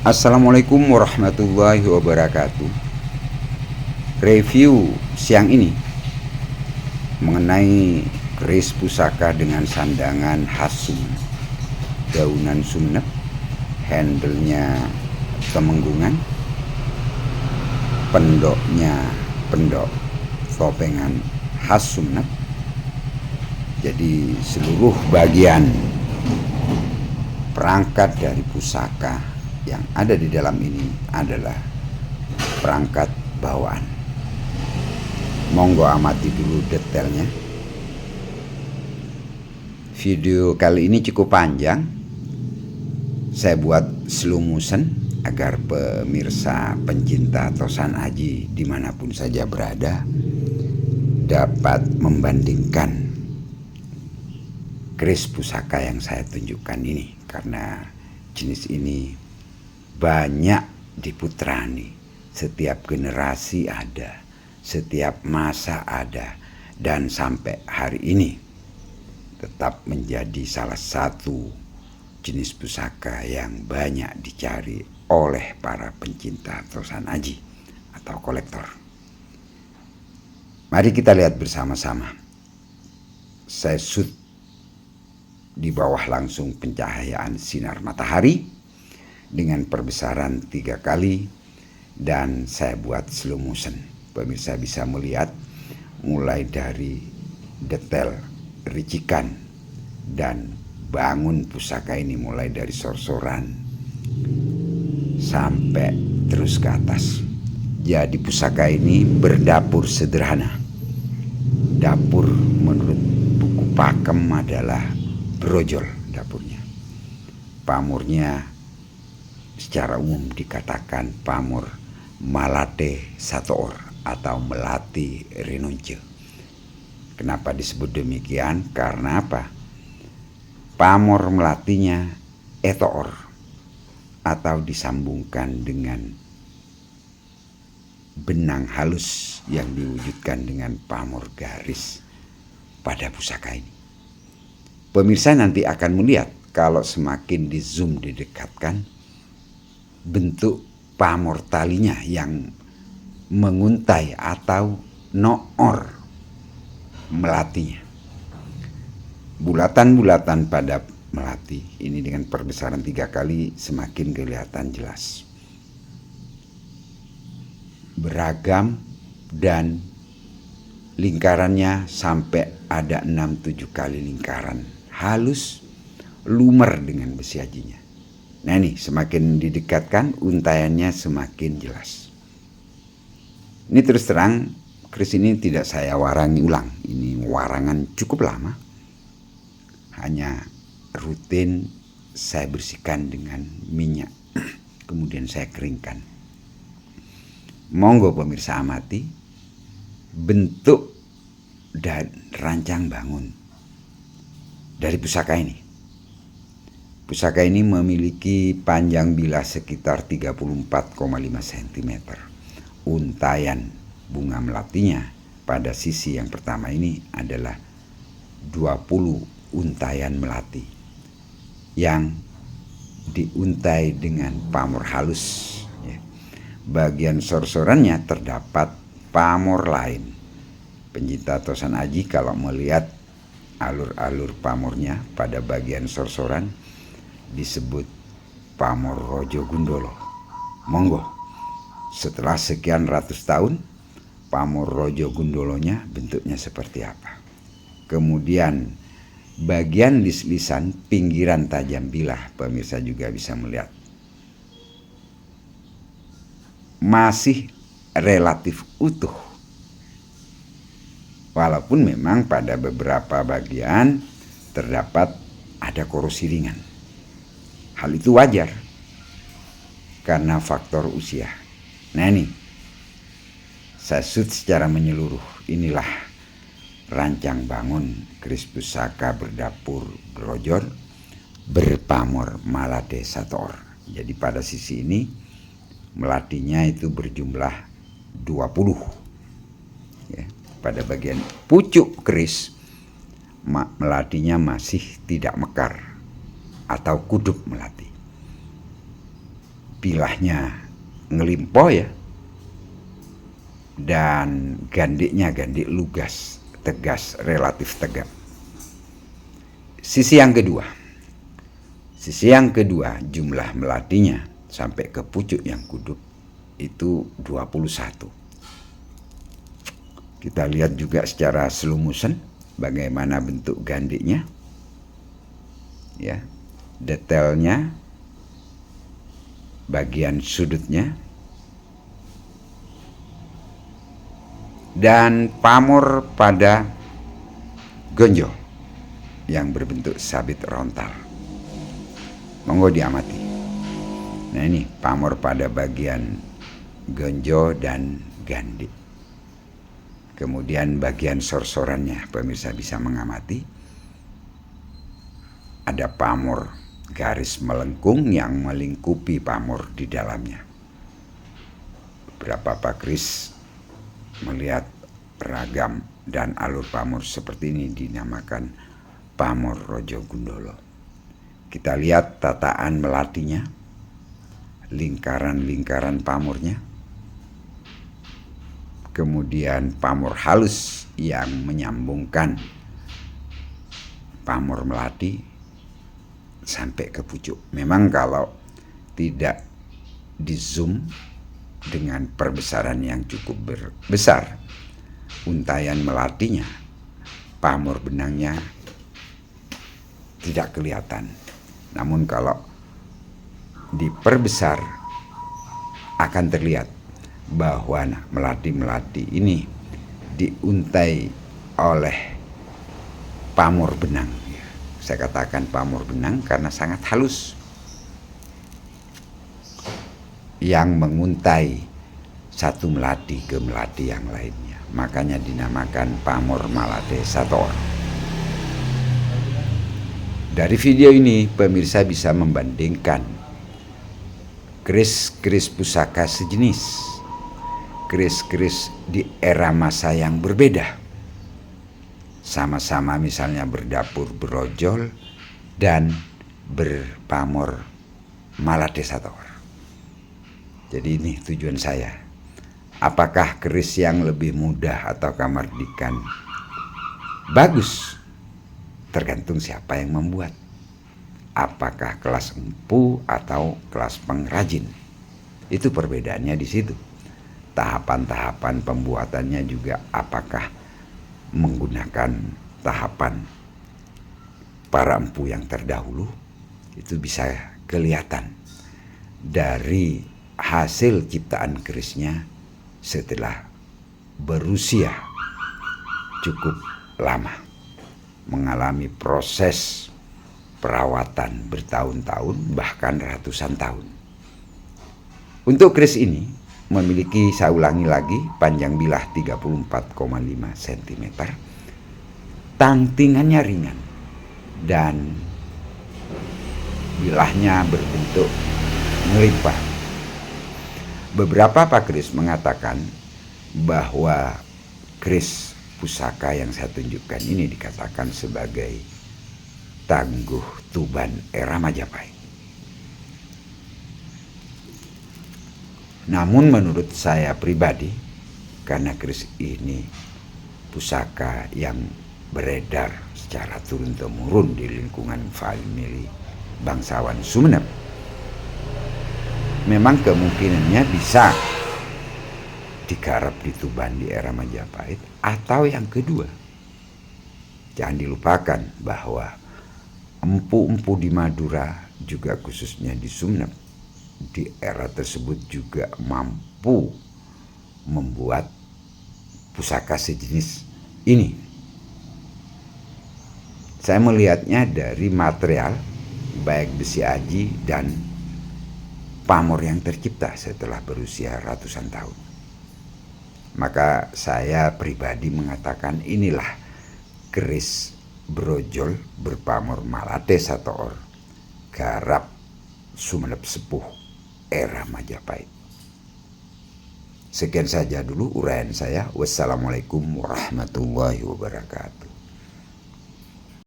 Assalamualaikum warahmatullahi wabarakatuh. Review siang ini mengenai keris pusaka dengan sandangan khas Sumenep, daunan Sumenep, handle-nya temenggungan, pendoknya pendok topengan khas Sumenep. Jadi seluruh bagian perangkat dari pusaka yang ada di dalam ini adalah perangkat bawaan. Monggo amati dulu detailnya. Video kali ini cukup panjang. Saya buat slow motion agar pemirsa pencinta Tosan Aji dimanapun saja berada dapat membandingkan keris pusaka yang saya tunjukkan ini, karena jenis ini banyak diputrani. Setiap generasi ada, setiap masa ada, dan sampai hari ini tetap menjadi salah satu jenis pusaka yang banyak dicari oleh para pencinta Tosan Aji atau kolektor. Mari kita lihat bersama-sama. Saya shoot di bawah langsung pencahayaan sinar matahari dengan perbesaran 3 kali, dan saya buat slow motion. Pemirsa bisa melihat mulai dari detail ricikan dan bangun pusaka ini, mulai dari sorsoran sampai terus ke atas. Jadi pusaka ini berdapur sederhana. Dapur menurut buku pakem adalah brojol dapurnya. Pamurnya secara umum dikatakan pamur Malate Satoor atau Melati Rinunce. Kenapa disebut demikian? Karena apa? Pamor melatinya etoor atau disambungkan dengan benang halus yang diwujudkan dengan pamor garis pada pusaka ini. Pemirsa nanti akan melihat kalau semakin di zoom didekatkan bentuk pamor talinya yang menguntai atau noor melatinya. Bulatan-bulatan pada melati ini dengan perbesaran 3 kali semakin kelihatan jelas. Beragam dan lingkarannya sampai ada 6-7 kali lingkaran halus lumer dengan besi ajinya. Nah ini semakin didekatkan untaiannya semakin jelas. Ini terus terang keris ini tidak saya warangi ulang. Ini warangan cukup lama. Hanya rutin saya bersihkan dengan minyak. Kemudian saya keringkan. Monggo pemirsa amati bentuk dan rancang bangun dari pusaka ini. Pusaka ini memiliki panjang bilah sekitar 34,5 cm. Untaian bunga melatinya pada sisi yang pertama ini adalah 20 untaian melati yang diuntai dengan pamor halus. Bagian sorsorannya terdapat pamor lain. Pencinta Tosan Aji kalau melihat alur-alur pamornya pada bagian sorsoran disebut pamor Rojo Gundolo. Monggo, setelah sekian ratus tahun pamor Rojo Gundolonya bentuknya seperti apa. Kemudian bagian lis-lisan pinggiran tajam bilah, pemirsa juga bisa melihat masih relatif utuh, walaupun memang pada beberapa bagian terdapat ada korosi ringan. Hal itu wajar karena faktor usia. Nah ini saya shoot secara menyeluruh. Inilah rancang bangun keris pusaka berdapur brojol berpamor Malate Satoor. Jadi pada sisi ini melatinya itu berjumlah 20. Ya, pada bagian pucuk keris melatinya masih tidak mekar atau kudup melati. pilahnya ngelimpo ya, dan gandiknya gandik lugas, tegas, relatif tegap. Sisi yang kedua jumlah melatinya sampai ke pucuk yang kuduk itu 21. Kita lihat juga secara slow motion bagaimana bentuk gandiknya, ya, detailnya, bagian sudutnya, dan pamor pada gonjo yang berbentuk sabit rontal. Monggo diamati. Nah, ini pamor pada bagian gonjo dan gandik. Kemudian bagian sorsorannya, pemirsa bisa mengamati. Ada pamor garis melengkung yang melingkupi pamor di dalamnya. Beberapa pakris melihat ragam dan alur pamor seperti ini dinamakan pamor Rojo Gundolo. Kita lihat tataan melatinya, lingkaran-lingkaran pamornya, kemudian pamor halus yang menyambungkan pamor melati sampai ke pucuk. Memang kalau tidak di zoom dengan perbesaran yang cukup besar, untayan melatinya, pamor benangnya tidak kelihatan. Namun kalau diperbesar akan terlihat bahwa melati-melati ini diuntai oleh pamor benang. Saya katakan pamor benang karena sangat halus, yang menguntai satu melati ke melati yang lainnya. Makanya dinamakan pamor Malate Sator. Dari video ini pemirsa bisa membandingkan keris-keris pusaka sejenis, keris-keris di era masa yang berbeda, sama-sama misalnya berdapur berojol dan berpamor Malate Sator. Jadi ini tujuan saya. Apakah keris yang lebih mudah atau kamardikan bagus? Tergantung siapa yang membuat. Apakah kelas empu atau kelas pengrajin? Itu perbedaannya di situ. Tahapan-tahapan pembuatannya juga apakah menggunakan tahapan para empu yang terdahulu? Itu bisa kelihatan dari hasil ciptaan kerisnya setelah berusia cukup lama, mengalami proses perawatan bertahun-tahun bahkan ratusan tahun. Untuk keris ini memiliki, saya ulangi lagi, panjang bilah 34,5 cm, tangtingannya ringan dan bilahnya berbentuk melimpah. Beberapa pakris mengatakan bahwa keris pusaka yang saya tunjukkan ini dikatakan sebagai tangguh Tuban era Majapahit. Namun menurut saya pribadi, karena keris ini pusaka yang beredar secara turun-temurun di lingkungan famili bangsawan Sumeneb, memang kemungkinannya bisa digarap di Tuban di era Majapahit. Atau yang kedua, jangan dilupakan bahwa empu-empu di Madura, juga khususnya di Sumeneb, di era tersebut juga mampu membuat pusaka sejenis ini. Saya melihatnya dari material, baik besi aji dan pamor yang tercipta setelah berusia ratusan tahun. Maka saya pribadi mengatakan inilah keris brojol berpamor Malate Sator, garap Sumeneb sepuh era Majapahit. Sekian saja dulu uraian saya. Wassalamualaikum warahmatullahi wabarakatuh.